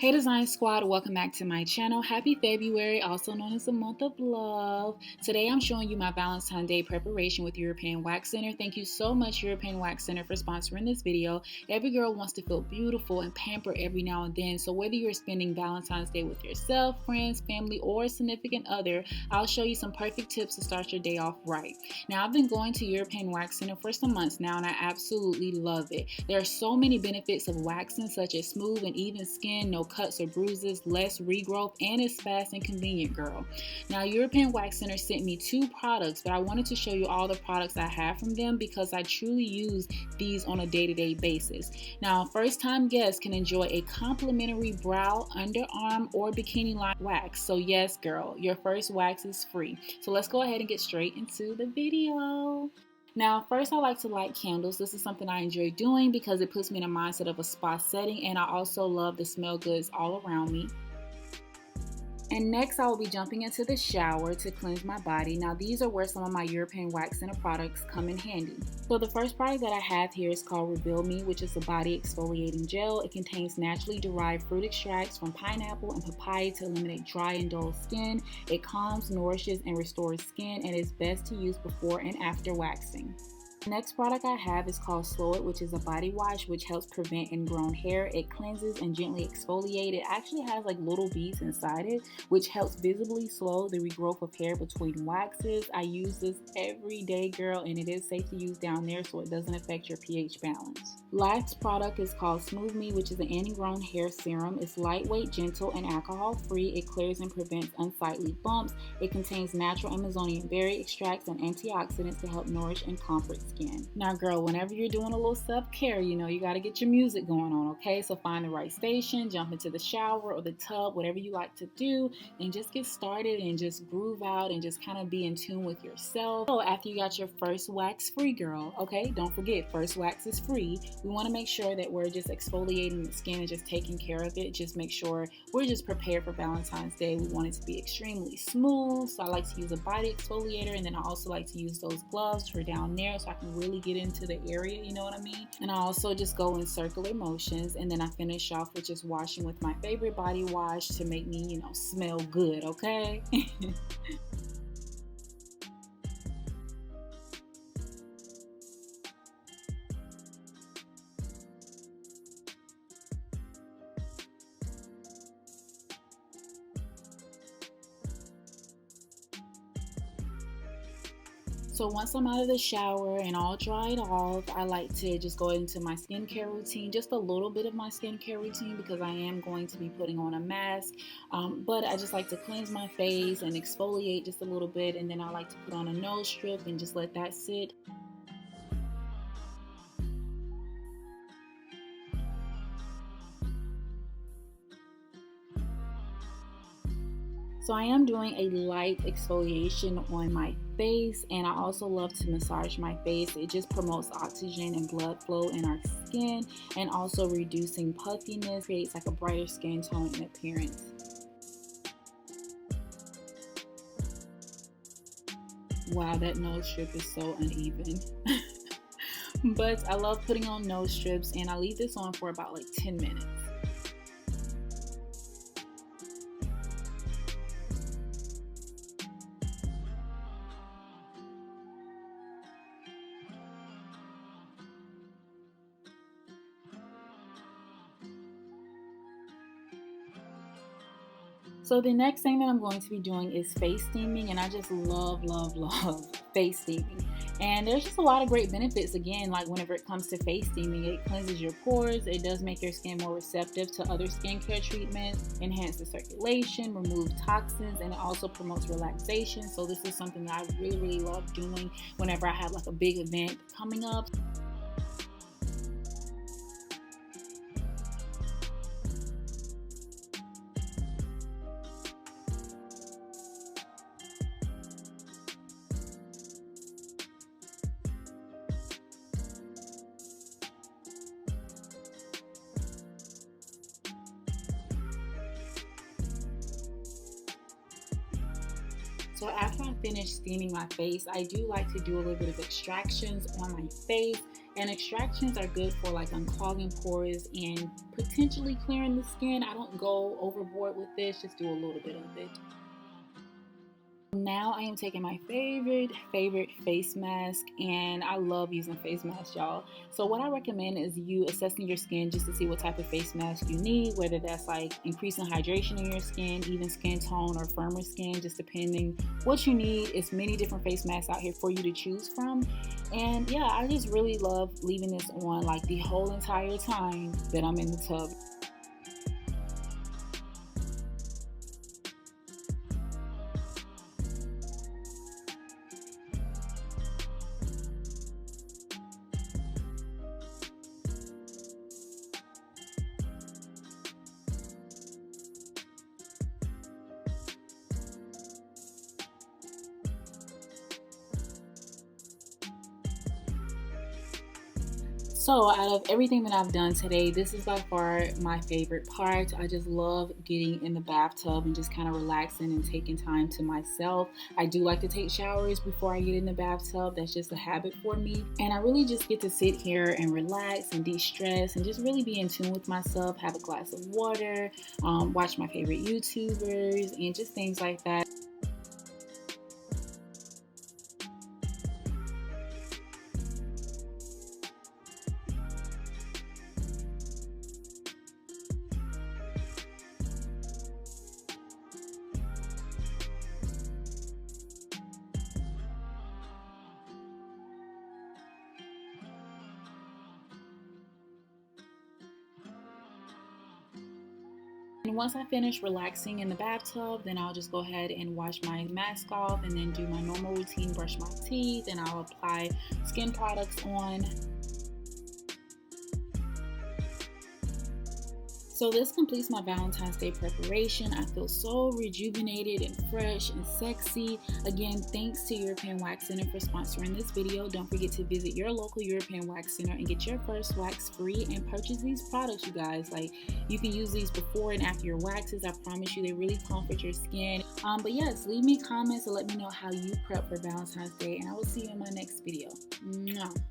Hey Design Squad, welcome back to my channel. Happy February, also known as the month of love. Today I'm showing you my Valentine's Day preparation with European Wax Center. Thank you so much European Wax Center for sponsoring this video. Every girl wants to feel beautiful and pampered every now and then, so whether you're spending Valentine's Day with yourself, friends, family, or a significant other, I'll show you some perfect tips to start your day off right. Now I've been going to European Wax Center for some months now and I absolutely love it. There are so many benefits of waxing, such as smooth and even skin, no cuts or bruises, less regrowth, and it's fast and convenient, girl. Now European Wax Center sent me 2 products, but I wanted to show you all the products I have from them because I truly use these on a day-to-day basis. Now first-time guests can enjoy a complimentary brow, underarm, or bikini line wax. So yes, girl, your first wax is free. So let's go ahead and get straight into the video. Now, first I like to light candles. This is something I enjoy doing because it puts me in a mindset of a spa setting, and I also love the smell goods all around me. And next I will be jumping into the shower to cleanse my body. Now these are where some of my European Wax Center products come in handy. So the first product that I have here is called Reveal Me, which is a body exfoliating gel. It contains naturally derived fruit extracts from pineapple and papaya to eliminate dry and dull skin. It calms, nourishes, and restores skin, and is best to use before and after waxing. The next product I have is called Slow It, which is a body wash which helps prevent ingrown hair. It cleanses and gently exfoliates. It actually has like little beads inside it, which helps visibly slow the regrowth of hair between waxes. I use this every day, girl, and it is safe to use down there so it doesn't affect your pH balance. Last product is called Smooth Me, which is an anti-grown hair serum. It's lightweight, gentle, and alcohol-free. It clears and prevents unsightly bumps. It contains natural Amazonian berry extracts and antioxidants to help nourish and comfort skin. Now, girl, whenever you're doing a little self-care, you got to get your music going on, okay? So find the right station, jump into the shower or the tub, whatever you like to do, and just get started and just groove out and just kind of be in tune with yourself. So after you got your first wax free, girl, okay? Don't forget, first wax is free. We want to make sure that we're just exfoliating the skin and just taking care of it. Just make sure we're just prepared for Valentine's Day. We want it to be extremely smooth. So I like to use a body exfoliator, and then I also like to use those gloves for down there so I can really get into the area, you know what I mean? And I also just go in circular motions, and then I finish off with just washing with my favorite body wash to make me, smell good, okay? So once I'm out of the shower and all dried off, I like to just go into my skincare routine, just a little bit of my skincare routine because I am going to be putting on a mask. But I just like to cleanse my face and exfoliate just a little bit, and then I like to put on a nose strip and just let that sit. So I am doing a light exfoliation on my face, and I also love to massage my face. It just promotes oxygen and blood flow in our skin, and also reducing puffiness, creates like a brighter skin tone and appearance. Wow, that nose strip is so uneven. But I love putting on nose strips, and I leave this on for about like 10 minutes. So the next thing that I'm going to be doing is face steaming, and I just love face steaming. And there's just a lot of great benefits, again, like whenever it comes to face steaming. It cleanses your pores, it does make your skin more receptive to other skincare treatments, enhance the circulation, remove toxins, and it also promotes relaxation. So this is something that I really love doing whenever I have like a big event coming up. So after I finish steaming my face, I do like to do a little bit of extractions on my face. And extractions are good for like unclogging pores and potentially clearing the skin. I don't go overboard with this, just do a little bit of it. Now I am taking my favorite face mask, and I love using face masks, y'all. So what I recommend is you assessing your skin just to see what type of face mask you need, whether that's like increasing hydration in your skin, even skin tone, or firmer skin, just depending what you need. It's many different face masks out here for you to choose from. And yeah, I just really love leaving this on like the whole entire time that I'm in the tub. So out of everything that I've done today, this is by far my favorite part. I just love getting in the bathtub and just kind of relaxing and taking time to myself. I do like to take showers before I get in the bathtub. That's just a habit for me. And I really just get to sit here and relax and de-stress and just really be in tune with myself, have a glass of water, watch my favorite YouTubers, and just things like that. And once I finish relaxing in the bathtub, then I'll just go ahead and wash my mask off and then do my normal routine, brush my teeth, and I'll apply skin products on. So this completes my Valentine's Day preparation. I feel so rejuvenated and fresh and sexy. Again, thanks to European Wax Center for sponsoring this video. Don't forget to visit your local European Wax Center and get your first wax free and purchase these products, you guys. Like, you can use these before and after your waxes. I promise you, they really comfort your skin. But yes, leave me comments and let me know how you prep for Valentine's Day, and I will see you in my next video. Mwah.